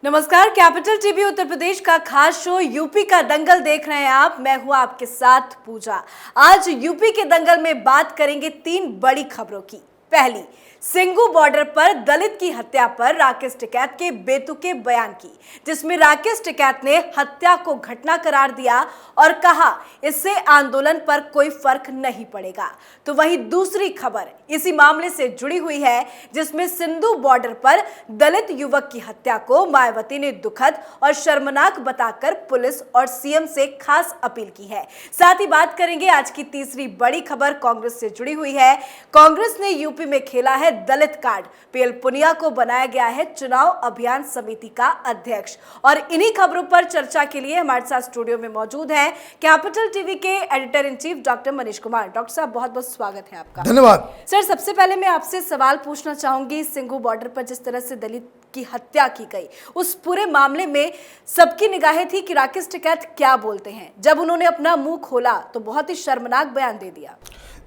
नमस्कार, capital TV Uttar Pradesh का खास शो यूपी का दंगल देख रहे हैं आप। मैं हूं आपके साथ पूजा। आज यूपी के दंगल में बात करेंगे 3 बड़ी खबरों की। पहली, सिंगू बॉर्डर पर दलित की हत्या पर राकेश टिकैत के बेतुके बयान की, जिसमें राकेश टिकैत ने हत्या को घटना करार दिया और कहा इससे आंदोलन पर कोई फर्क नहीं पड़ेगा। तो वहीं दूसरी खबर इसी मामले से जुड़ी हुई है, जिसमें सिंधु बॉर्डर पर दलित युवक की हत्या को मायावती ने दुखद और शर्मनाक बताकर पुलिस और सीएम से खास अपील की है। साथ ही बात करेंगे आज की तीसरी बड़ी खबर कांग्रेस से जुड़ी हुई है। कांग्रेस ने यूपी में खेला है दलित कार्ड। पीएल पुनिया को बनाया गया है चुनाव अभियान समिति का अध्यक्ष। और इन्हीं खबरों पर चर्चा के लिए हमारे साथ स्टूडियो में मौजूद हैं कैपिटल टीवी के editor in chief doctor Manish Kumar. Doctor साहब, बहुत बहुत स्वागत है आपका। धन्यवाद सर, सबसे पहले मैं आपसे सवाल पूछना चाहूंगी, सिंगू बॉर्डर पर जिस तरह से दलित की हत्या की गई, उस पूरे मामले में सबकी निगाहें थी कि राकेश टिकैत क्या बोलते हैं। जब उन्होंने अपना मुंह खोला तो बहुत ही शर्मनाक बयान दे दिया।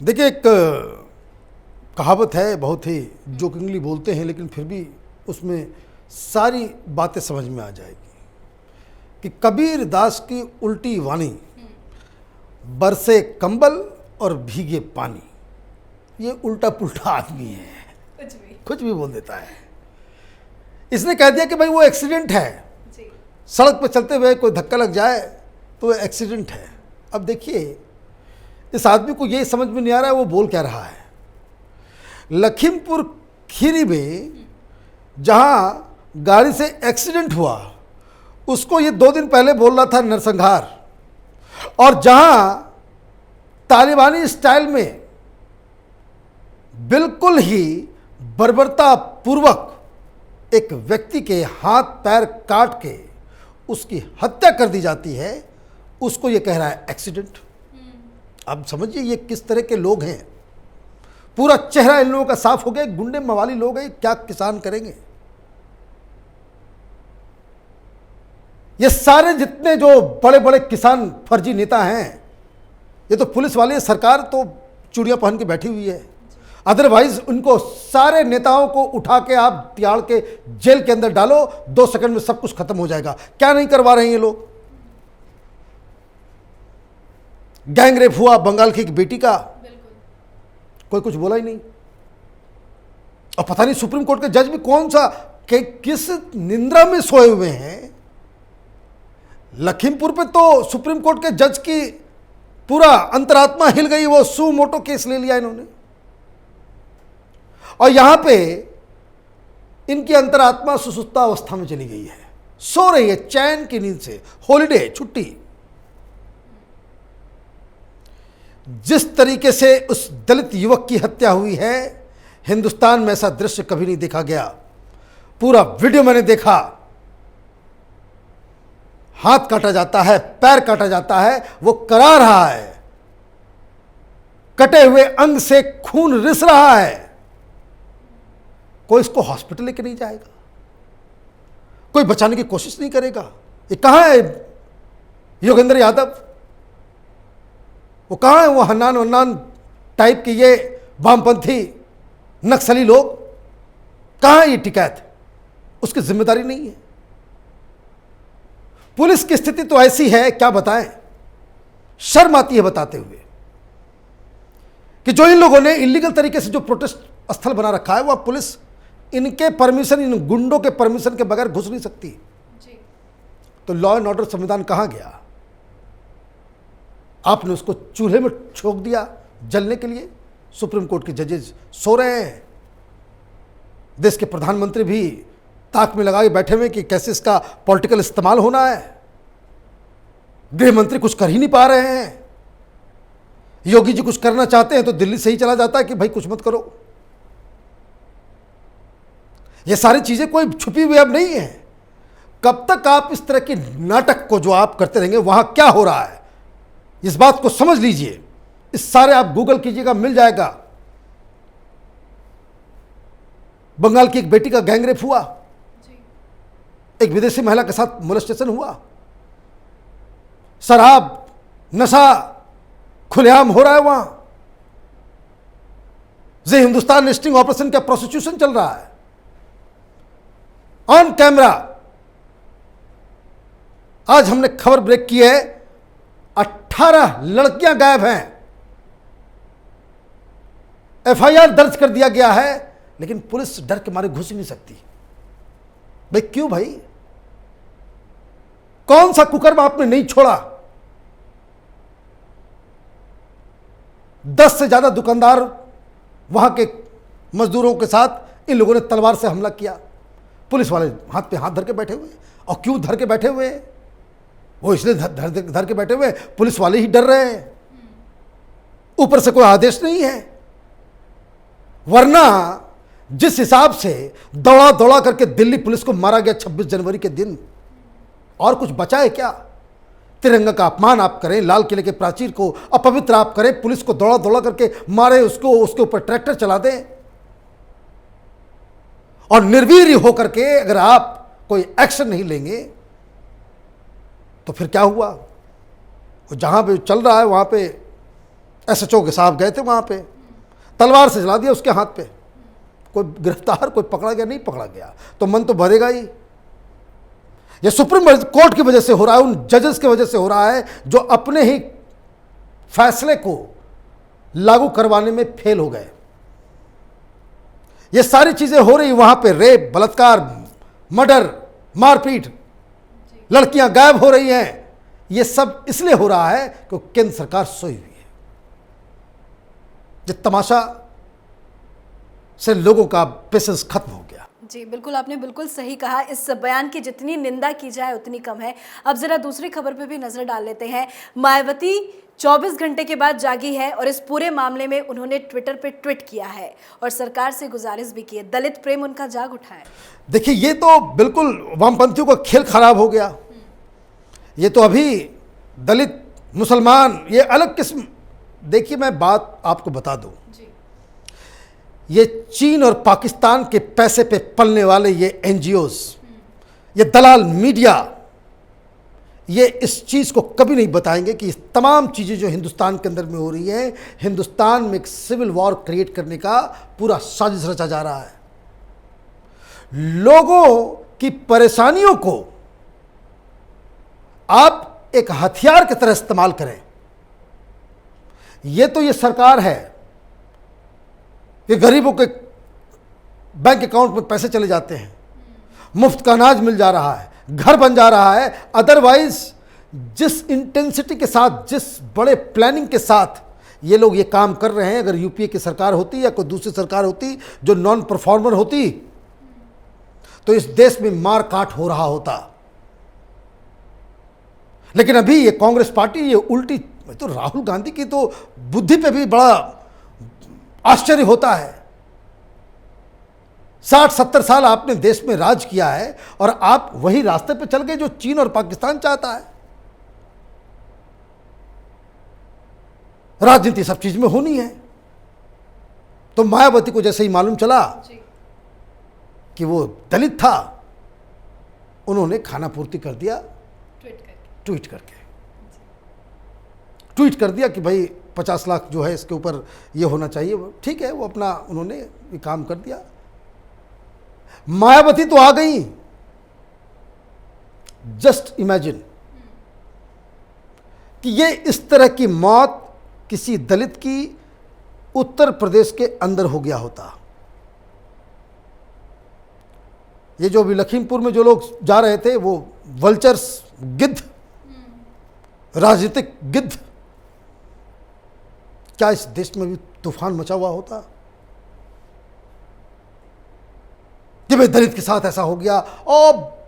देखिए, एक कहावत है, बहुत ही जोकिंगली बोलते हैं, लेकिन फिर भी उसमें सारी बातें समझ में आ जाएगी कि कबीर दास की उल्टी वाणी, बरसे कंबल और भीगे पानी। ये उल्टा पुल्टा आदमी है, कुछ भी बोल देता है। इसने कह दिया कि भाई वो एक्सीडेंट है, सड़क पर चलते हुए कोई धक्का लग जाए तो एक्सीडेंट है। अब देखिए, इस आदमी को ये समझ में नहीं आ रहा है वो बोल क्या रहा है। लखीमपुर खीरी में जहां गाड़ी से एक्सीडेंट हुआ, उसको ये 2 दिन पहले बोल रहा था नरसंहार, और जहां तालिबानी स्टाइल में बिल्कुल ही बर्बरता पूर्वक एक व्यक्ति के हाथ पैर काट के उसकी हत्या कर दी जाती है, उसको ये कह रहा है एक्सीडेंट। अब समझिए ये किस तरह के लोग हैं। पूरा चेहरा इन लोगों का साफ हो गया। गुंडे मवाली लोग हैं, क्या किसान करेंगे। ये सारे जितने जो बड़े बड़े किसान फर्जी नेता हैं, ये तो पुलिस वाले, सरकार तो चूड़ियां पहन के बैठी हुई है। अदरवाइज उनको सारे नेताओं को उठा के आप तिहाड़ के जेल के अंदर डालो, 2 सेकंड में सब कुछ खत्म हो जाएगा। क्या नहीं करवा रहे हैं ये लोग। गैंग रेप हुआ बंगाल की एक बेटी का, कोई कुछ बोला ही नहीं। और पता नहीं सुप्रीम कोर्ट के जज भी कौन सा किस निंद्रा में सोए हुए हैं। लखीमपुर पे तो सुप्रीम कोर्ट के जज की पूरा अंतरात्मा हिल गई, वो सू मोटो केस ले लिया इन्होंने। और यहां पे इनकी अंतरात्मा सुसुप्ता अवस्था में चली गई है, सो रही है चैन की नींद से, हॉलिडे, छुट्टी। जिस तरीके से उस दलित युवक की हत्या हुई है, हिंदुस्तान में ऐसा दृश्य कभी नहीं देखा गया। पूरा वीडियो मैंने देखा। हाथ काटा जाता है, पैर काटा जाता है, वो करा रहा है, कटे हुए अंग से खून रिस रहा है। कोई इसको हॉस्पिटल लेके नहीं जाएगा, कोई बचाने की कोशिश नहीं करेगा। ये कहां है योगेंद्र यादव, वो कहाँ है वो हन्नान वन्नान टाइप के ये वामपंथी नक्सली लोग, कहाँ है ये टिकैत। उसकी जिम्मेदारी नहीं है। पुलिस की स्थिति तो ऐसी है, क्या बताएं। शर्म आती है बताते हुए कि जो इन लोगों ने इलीगल तरीके से जो प्रोटेस्ट स्थल बना रखा है, वह पुलिस इनके परमिशन, इन गुंडों के परमिशन के बगैर घुस नहीं सकती जी। तो लॉ एंड ऑर्डर संविधान कहाँ गया। आपने उसको चूल्हे में छोक दिया जलने के लिए। सुप्रीम कोर्ट के जजेस सो रहे हैं, देश के प्रधानमंत्री भी ताक में लगा के बैठे हुए कि कैसे इसका पॉलिटिकल इस्तेमाल होना है। गृह मंत्री कुछ कर ही नहीं पा रहे हैं। योगी जी कुछ करना चाहते हैं तो दिल्ली से ही चला जाता है कि भाई कुछ मत करो। ये सारी चीजें कोई छुपी हुई अब नहीं है। कब तक आप इस तरह के नाटक को जो आप करते रहेंगे, वहां क्या हो रहा है इस बात को समझ लीजिए। इस सारे आप गूगल कीजिएगा, मिल जाएगा। बंगाल की एक बेटी का गैंग रेप हुआ, एक विदेशी महिला के साथ मोलेस्टेशन हुआ, शराब नशा खुलेआम हो रहा है वहां। जे हिंदुस्तान स्टिंग ऑपरेशन का प्रोसिक्यूशन चल रहा है ऑन कैमरा। आज हमने खबर ब्रेक की है, 18 लड़कियां गायब हैं। एफआईआर दर्ज कर दिया गया है, लेकिन पुलिस डर के मारे घुस ही नहीं सकती। भाई क्यों भाई? कौन सा कुकर्म आपने नहीं छोड़ा? 10 से ज्यादा दुकानदार वहां के मजदूरों के साथ इन लोगों ने तलवार से हमला किया। पुलिस वाले हाथ पे हाथ धर के बैठे हुए। और क्यों धर के बैठे हुए? वो इसलिए धर के बैठे हुए, पुलिस वाले ही डर रहे हैं, ऊपर से कोई आदेश नहीं है। वरना जिस हिसाब से दौड़ा दौड़ा करके दिल्ली पुलिस को मारा गया 26 जनवरी के दिन, और कुछ बचा है क्या? तिरंगा का अपमान आप करें, लाल किले के प्राचीर को अपवित्र आप करें, पुलिस को दौड़ा दौड़ा करके मारे, उसके ऊपर ट्रैक्टर चला दें, और निर्वीर्य होकर के अगर आप कोई एक्शन नहीं लेंगे तो फिर क्या हुआ? वो जहां पे चल रहा है वहां पे एसएचओ के साहब गए थे, वहां पे तलवार से चला दिया उसके हाथ पे। कोई गिरफ्तार, कोई पकड़ा गया? नहीं पकड़ा गया। तो मन तो भरेगा ही। ये सुप्रीम कोर्ट की वजह से हो रहा है, उन जजेस की वजह से हो रहा है जो अपने ही फैसले को लागू करवाने में फेल हो गए। ये सारी चीजें हो रही वहां पे, रेप, बलात्कार, मर्डर, मारपीट, लड़कियां गायब हो रही हैं। ये सब इसलिए हो रहा है क्योंकि केंद्र सरकार सोई हुई है। ये तमाशा से लोगों का पेशेंस खत्म हो गया। जी बिल्कुल, आपने बिल्कुल सही कहा। इस बयान की जितनी निंदा की जाए उतनी कम है। अब जरा दूसरी खबर पे भी नजर डाल लेते हैं। मायावती 24 घंटे के बाद जागी है और इस पूरे मामले में उन्होंने ट्विटर पे ट्वीट किया है और सरकार से गुजारिश भी की है, दलित प्रेम उनका जाग उठा है। देखिए, ये तो बिल्कुल वामपंथियों का खेल खराब हो गया। ये तो अभी दलित मुसलमान ये अलग किस्म। देखिए, मैं बात आपको बता दूं, ये चीन और पाकिस्तान के पैसे पे पलने वाले ये एनजीओज, ये दलाल मीडिया, ये इस चीज़ को कभी नहीं बताएंगे कि इस तमाम चीज़ें जो हिंदुस्तान के अंदर में हो रही हैं, हिंदुस्तान में एक सिविल वॉर क्रिएट करने का पूरा साजिश रचा जा रहा है। लोगों की परेशानियों को आप एक हथियार की तरह इस्तेमाल करें। ये सरकार है कि गरीबों के बैंक अकाउंट में पैसे चले जाते हैं, मुफ्त का अनाज मिल जा रहा है, घर बन जा रहा है। अदरवाइज जिस इंटेंसिटी के साथ, जिस बड़े प्लानिंग के साथ ये लोग ये काम कर रहे हैं, अगर यूपीए की सरकार होती या कोई दूसरी सरकार होती जो नॉन परफॉर्मर होती, तो इस देश में मार काट हो रहा होता। लेकिन अभी ये कांग्रेस पार्टी ये उल्टी, तो राहुल गांधी की तो बुद्धि पे भी बड़ा आश्चर्य होता है। 60-70 साल आपने देश में राज किया है और आप वही रास्ते पे चल गए जो चीन और पाकिस्तान चाहता है। राजनीति सब चीज में होनी है। तो मायावती को जैसे ही मालूम चला कि वो दलित था, उन्होंने खाना पूर्ति कर दिया ट्वीट करके। ट्वीट कर दिया कि भाई 50 लाख जो है इसके ऊपर ये होना चाहिए। ठीक है, वो अपना उन्होंने ये काम कर दिया। मायावती तो आ गई। जस्ट इमेजिन कि ये इस तरह की मौत किसी दलित की उत्तर प्रदेश के अंदर हो गया होता। ये जो अभी लखीमपुर में जो लोग जा रहे थे, वो वल्चर्स, गिद्ध, राजनीतिक गिद्ध, क्या इस देश में भी तूफान मचा हुआ होता कि भाई दलित के साथ ऐसा हो गया। और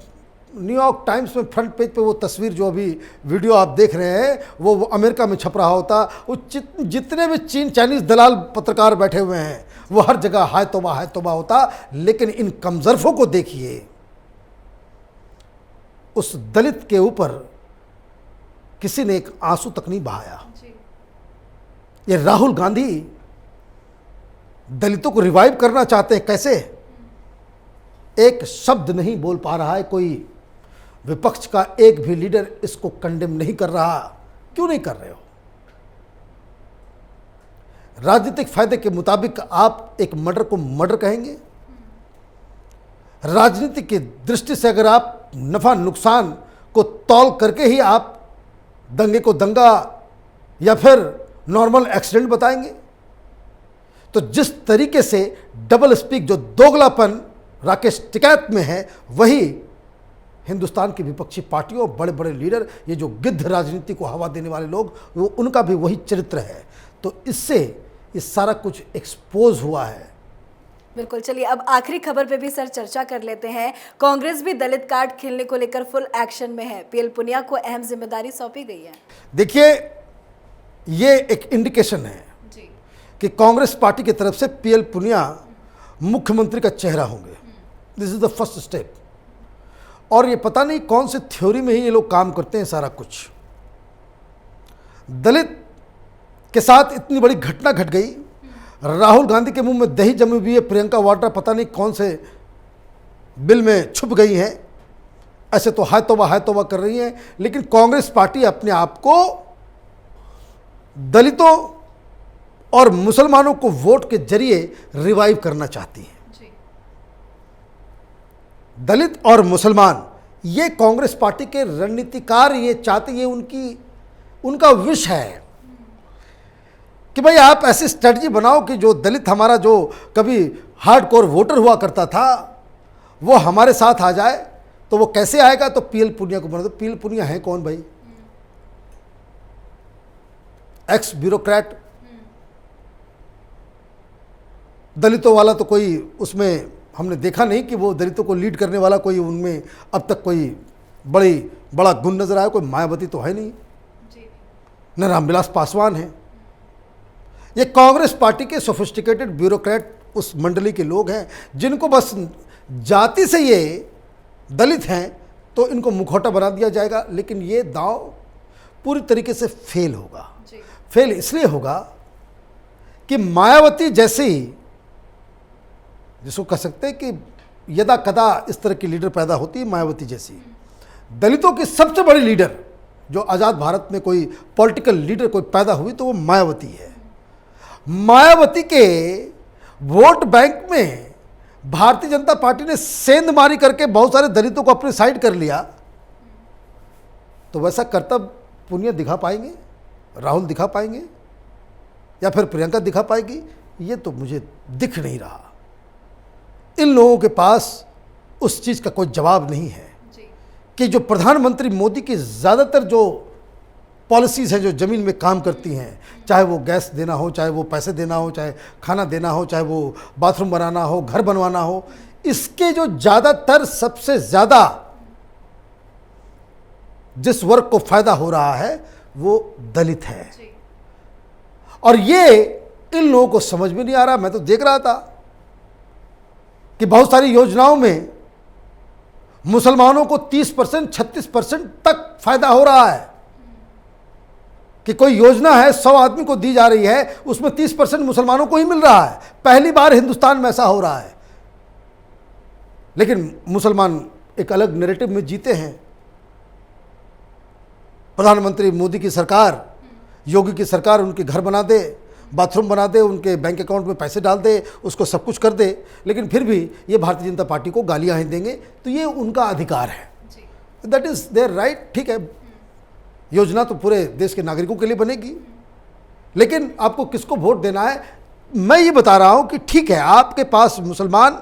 न्यूयॉर्क टाइम्स में फ्रंट पेज पे वो तस्वीर जो अभी वीडियो आप देख रहे हैं, वो अमेरिका में छप रहा होता। वो जितने भी चाइनीज दलाल पत्रकार बैठे हुए हैं, वो हर जगह हाय तौबा होता। लेकिन इन कमजरफों को देखिए, उस दलित के ऊपर किसी ने एक आंसू तक नहीं बहाया। ये राहुल गांधी दलितों को रिवाइव करना चाहते हैं। कैसे? एक शब्द नहीं बोल पा रहा है कोई विपक्ष का एक भी लीडर इसको कंडेम नहीं कर रहा। क्यों नहीं कर रहे हो? राजनीतिक फायदे के मुताबिक आप एक मर्डर को मर्डर कहेंगे? राजनीति की दृष्टि से अगर आप नफा नुकसान को तौल करके ही आप दंगे को दंगा या फिर नॉर्मल एक्सीडेंट बताएंगे? तो जिस तरीके से डबल स्पीक, जो दोगलापन राकेश टिकैत में है, वही हिंदुस्तान की विपक्षी पार्टियों, बड़े बड़े लीडर, ये जो गिद्ध राजनीति को हवा देने वाले लोग, वो उनका भी वही चरित्र है। तो इससे ये सारा कुछ एक्सपोज हुआ है। बिल्कुल, चलिए अब आखिरी खबर पे भी सर चर्चा कर लेते हैं। कांग्रेस भी दलित कार्ड खेलने को लेकर फुल एक्शन में है। पीएल पुनिया को अहम जिम्मेदारी सौंपी गई है। देखिए, ये एक इंडिकेशन है जी कि कांग्रेस पार्टी की तरफ से पीएल पुनिया मुख्यमंत्री का चेहरा होंगे। This is the first step. और ये पता नहीं कौन से थ्योरी में ही ये लोग काम करते हैं। सारा कुछ दलित के साथ इतनी बड़ी घटना घट गई, राहुल गांधी के मुंह में दही जमी हुई है, प्रियंका वाड्रा पता नहीं कौन से बिल में छुप गई हैं। ऐसे तो हाय तौबा कर रही हैं, लेकिन कांग्रेस पार्टी अपने आप को दलितों और मुसलमानों को वोट के जरिए रिवाइव करना चाहती है। दलित और मुसलमान, ये कांग्रेस पार्टी के रणनीतिकार ये चाहते, ये उनका विश है कि भाई आप ऐसी स्ट्रेटजी बनाओ कि जो दलित हमारा जो कभी हार्डकोर वोटर हुआ करता था वो हमारे साथ आ जाए। तो वो कैसे आएगा? तो पीएल पुनिया को बना दो। पीएल पुनिया है कौन भाई? एक्स ब्यूरोक्रेट, दलितों वाला तो कोई उसमें हमने देखा नहीं कि वो दलितों को लीड करने वाला कोई उनमें अब तक कोई बड़ा गुण नजर आया। कोई मायावती तो है नहीं, न रामविलास पासवान है। ये कांग्रेस पार्टी के सोफिस्टिकेटेड ब्यूरोक्रेट उस मंडली के लोग हैं जिनको बस जाति से ये दलित हैं तो इनको मुखौटा बना दिया जाएगा। लेकिन ये दांव पूरी तरीके से फेल होगा। फेल इसलिए होगा कि मायावती जैसी, जिसको कह सकते हैं कि यदा कदा इस तरह की लीडर पैदा होती है, मायावती जैसी दलितों की सबसे बड़ी लीडर, जो आज़ाद भारत में कोई पॉलिटिकल लीडर कोई पैदा हुई तो वो मायावती है। मायावती के वोट बैंक में भारतीय जनता पार्टी ने सेंधमारी करके बहुत सारे दलितों को अपनी साइड कर लिया। तो वैसा कर्तव्य पुनिया दिखा पाएंगे, राहुल दिखा पाएंगे, या फिर प्रियंका दिखा पाएगी? ये तो मुझे दिख नहीं रहा। इन लोगों के पास उस चीज़ का कोई जवाब नहीं है कि जो प्रधानमंत्री मोदी की ज़्यादातर जो पॉलिसीज़ हैं जो ज़मीन में काम करती हैं, चाहे वो गैस देना हो, चाहे वो पैसे देना हो, चाहे खाना देना हो, चाहे वो बाथरूम बनाना हो, घर बनवाना हो, इसके जो ज़्यादातर सबसे ज़्यादा जिस वर्ग को फ़ायदा हो रहा है वो दलित है। और ये इन लोगों को समझ में नहीं आ रहा। मैं तो देख रहा था कि बहुत सारी योजनाओं में मुसलमानों को 30%, 36% तक फायदा हो रहा है। कि कोई योजना है 100 आदमी को दी जा रही है, उसमें 30% मुसलमानों को ही मिल रहा है। पहली बार हिंदुस्तान में ऐसा हो रहा है। लेकिन मुसलमान एक अलग नैरेटिव में जीते हैं। प्रधानमंत्री मोदी की सरकार, योगी की सरकार उनके घर बना दे, बाथरूम बना दे, उनके बैंक अकाउंट में पैसे डाल दे, उसको सब कुछ कर दे, लेकिन फिर भी ये भारतीय जनता पार्टी को गालियां ही देंगे। तो ये उनका अधिकार है, दैट इज देयर राइट। ठीक है, योजना तो पूरे देश के नागरिकों के लिए बनेगी, लेकिन आपको किसको वोट देना है? मैं ये बता रहा हूं कि ठीक है, आपके पास मुसलमान,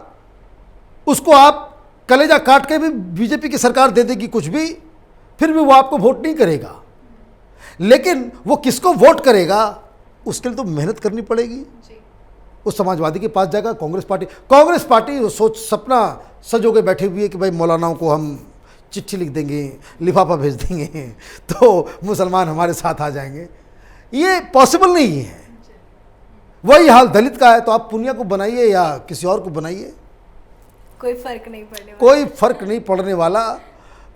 उसको आप कलेजा काट के भी बीजेपी की सरकार दे देगी कुछ भी, फिर भी वो आपको वोट नहीं करेगा। लेकिन वो किसको वोट करेगा उसके लिए तो मेहनत करनी पड़ेगी। उस समाजवादी के पास जाएगा, कांग्रेस पार्टी वो सपना सजो के बैठे हुए है कि भाई मौलानाओं को हम चिट्ठी लिख देंगे, लिफाफा भेज देंगे तो मुसलमान हमारे साथ आ जाएंगे। ये पॉसिबल नहीं है। वही हाल दलित का है। तो आप पुनिया को बनाइए या किसी और को बनाइए, कोई फर्क नहीं पड़ने वाला। कोई फर्क नहीं पड़ने वाला।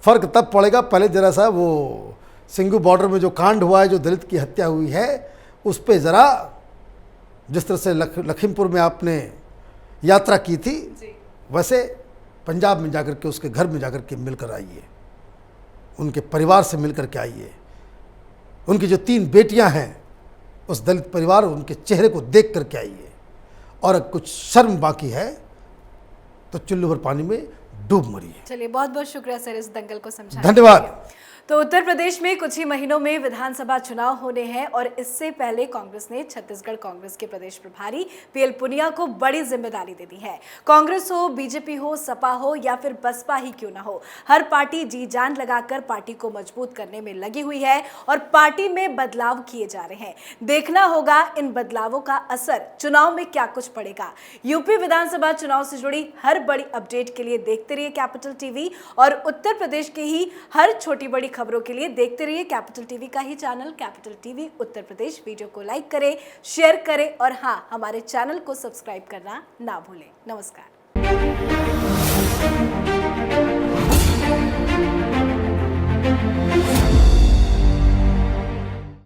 फर्क तब पड़ेगा, पहले जरा सा वो सिंघू बॉर्डर में जो कांड हुआ है, जो दलित की हत्या हुई है, उस पे ज़रा जिस तरह से लखीमपुर में आपने यात्रा की थी, वैसे पंजाब में जाकर के उसके घर में जाकर के मिलकर आइए, उनके परिवार से मिलकर के आइए। उनकी जो 3 बेटियां हैं, उस दलित परिवार, उनके चेहरे को देख करके आइए। और कुछ शर्म बाकी है तो चुल्लू भर पानी में डूब मरी है। चलिए, बहुत बहुत शुक्रिया सर इस दंगल को समझाने के धन्यवाद। लिए। तो उत्तर प्रदेश में कुछ ही महीनों में विधानसभा चुनाव होने हैं और इससे पहले कांग्रेस ने छत्तीसगढ़ कांग्रेस के प्रदेश प्रभारी पीएल पुनिया को बड़ी जिम्मेदारी दे दी है। कांग्रेस हो, बीजेपी हो, सपा हो या फिर बसपा ही क्यों ना हो, हर पार्टी जी जान लगाकर पार्टी को मजबूत करने में लगी हुई है और पार्टी में बदलाव किए जा रहे हैं। देखना होगा इन बदलावों का असर चुनाव में क्या कुछ पड़ेगा। यूपी विधानसभा चुनाव से जुड़ी हर बड़ी अपडेट के लिए देखते रहिए कैपिटल टीवी और उत्तर प्रदेश के ही हर छोटी बड़ी खबरों के लिए देखते रहिए कैपिटल टीवी का ही channel capital TV Uttar Pradesh. Video को लाइक करें, शेयर करें और हाँ, हमारे चैनल को सब्सक्राइब करना ना भूलें। नमस्कार।